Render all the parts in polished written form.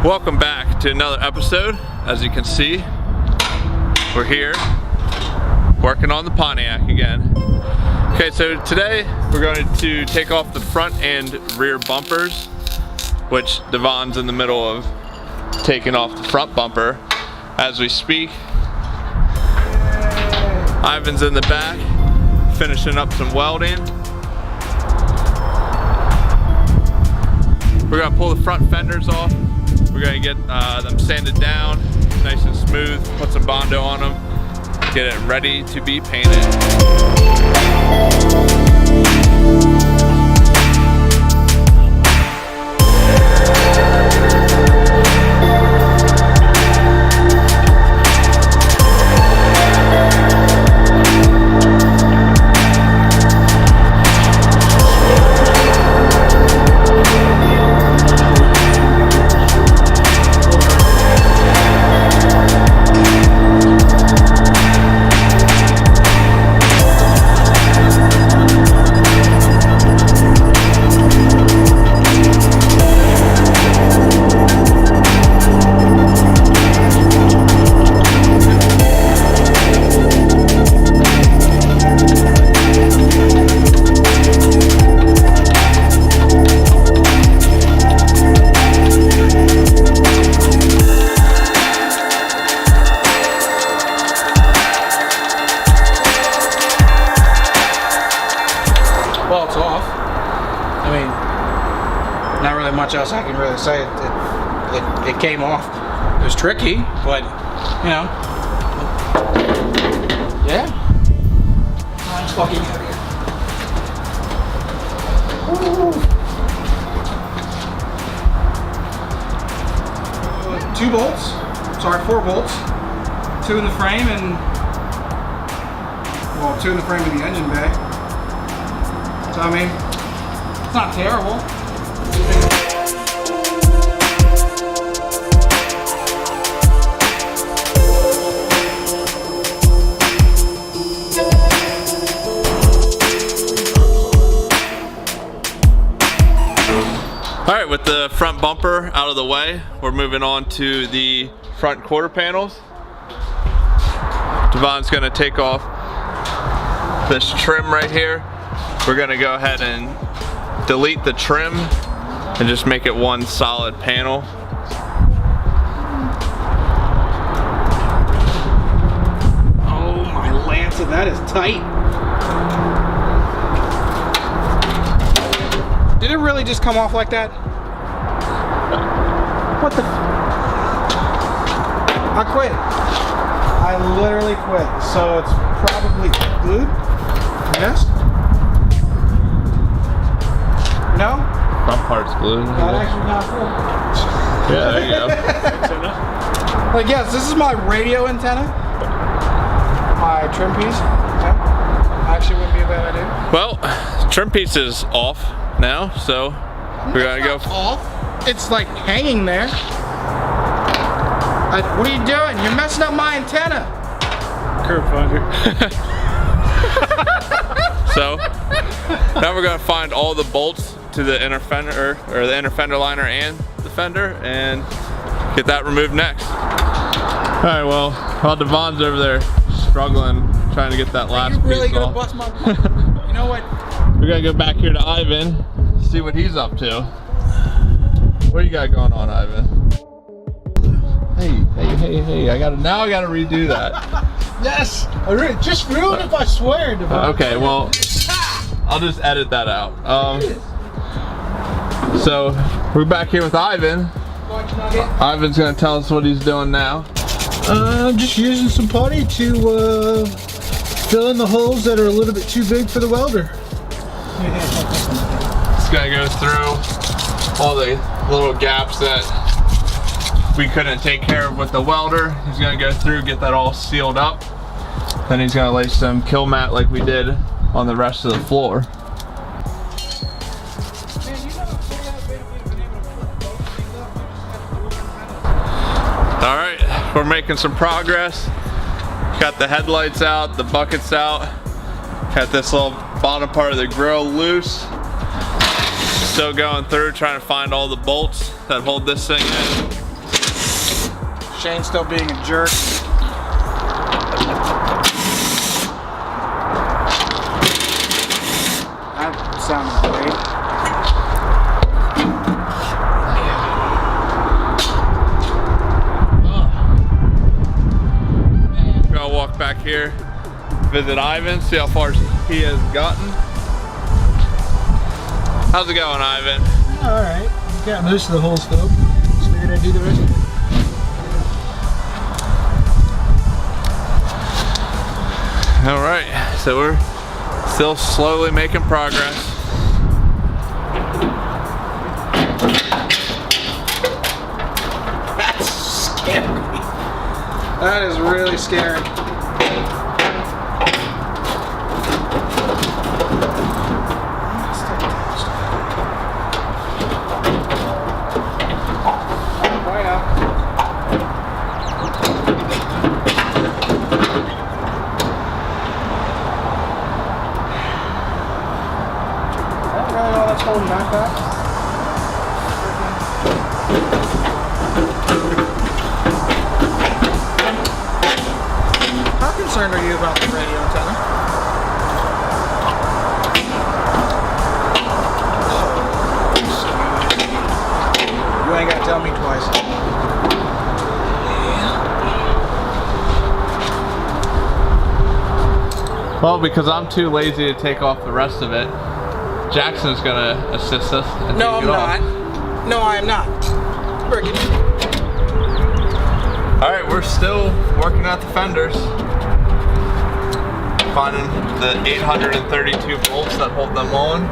Welcome back to another episode. As you can see, we're here working on the Pontiac again. Okay, so today we're going to take off the front and rear bumpers, which Devon's in the middle of taking off the front bumper as we speak. Ivan's in the back finishing up some welding. We're going to pull the front fenders off. We're going to get them sanded down nice and smooth, put some Bondo on them, get it ready to be painted. Well, it's off. I mean, not really much else I can really say. It came off. It was tricky, but you know, yeah. It's fucking heavy. Two bolts. Sorry, 4 bolts. 2 in the frame and well, 2 in the frame of the engine bay. So I mean, it's not terrible. All right, with the front bumper out of the way, we're moving on to the front quarter panels. Devon's gonna take off this trim right here. We're gonna go ahead and delete the trim and just make it one solid panel. Oh my Lancer, that is tight. Did it really just come off like that? What the? I quit. I literally quit. So it's probably glued? Yes? No? Front part's glued. That actually not cool. Yeah, there you go. Like, yes, this is my radio antenna. My trim piece. Yeah. Actually wouldn't be a bad idea. Well, trim piece is off now, so we're gonna go off. It's like hanging there. What are you doing? You're messing up my antenna. Curve finder. So now we're gonna find all the bolts to the inner fender, or the inner fender liner and the fender, and get that removed next. All right, well, while Devon's over there struggling, trying to get that last piece off. You're really gonna bust my. You know what? We're gonna go back here to Ivan, see what he's up to. What do you got going on, Ivan? Hey! I gotta redo that. Yes, just ruin it if I swear. Okay, well, I'll just edit that out. So we're back here with Ivan. Ivan's gonna tell us what he's doing now. I'm just using some putty to fill in the holes that are a little bit too big for the welder. It's gonna go through all the little gaps that we couldn't take care of with the welder. He's gonna go through, get that all sealed up. Then he's gonna lay some kill mat like we did on the rest of the floor. All right, we're making some progress. Got the headlights out, the buckets out. Got this little bottom part of the grill loose. Still going through, trying to find all the bolts that hold this thing in. Shane's still being a jerk. That sounded great. I'll walk back here, visit Ivan, see how far he has gotten. How's it going, Ivan? All right, got most of the holes filled. Just figured I'd do the rest of it. All right, so we're still slowly making progress. That's scary. That is really scary. Holding back that. How concerned are you about the radio antenna? You ain't gotta tell me twice. Well, because I'm too lazy to take off the rest of it, Jackson's gonna assist us. No, I'm not. No, I am not. Bring it. All right, we're still working at the fenders, finding the 832 bolts that hold them on.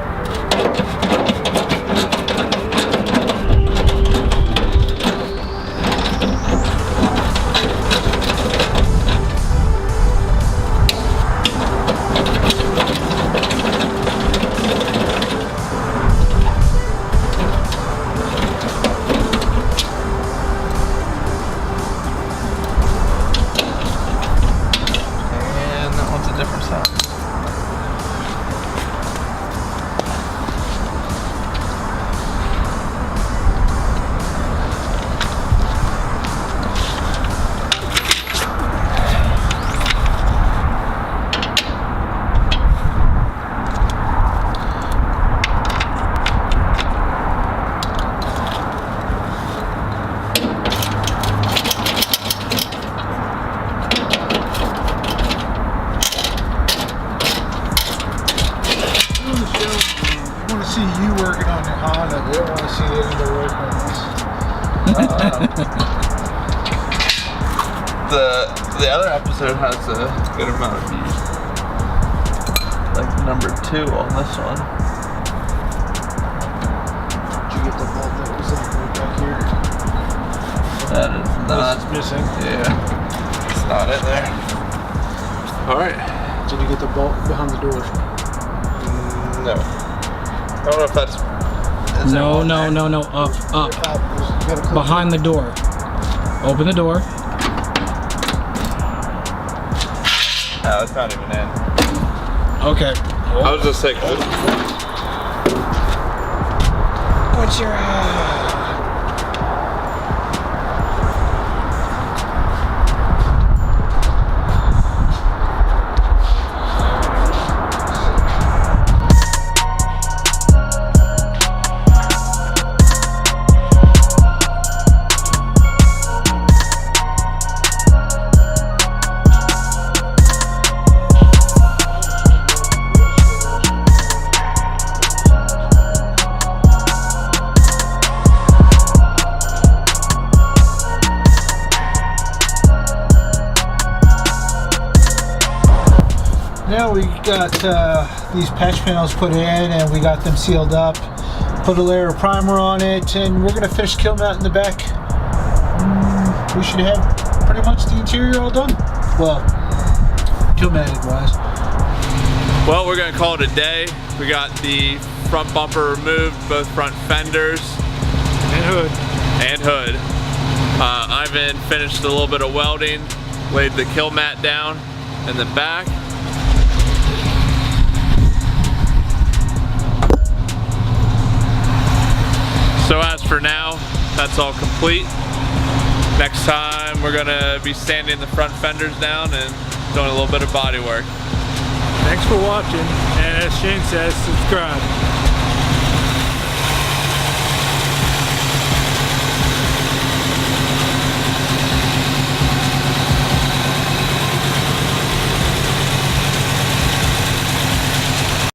See you working on your Honda. They don't want to see anybody working on this. The other episode has a good amount of views. Like number 2 on this one. Did you get the bolt that was in right back here? That is not missing. Yeah, it's not in there. All right. Did you get the bolt behind the door? No. I don't know if that's... No. Up. Behind the door. Open the door. No, it's not even in. Okay. I was just saying... What's your Now we got these patch panels put in and we got them sealed up. Put a layer of primer on it and we're going to finish kill mat in the back. We should have pretty much the interior all done. Well, kill matted wise. Well, we're going to call it a day. We got the front bumper removed, both front fenders. And hood. Ivan finished a little bit of welding, laid the kill mat down in the back. So as for now, that's all complete. Next time we're gonna be sanding the front fenders down and doing a little bit of body work. Thanks for watching, and as Shane says, subscribe.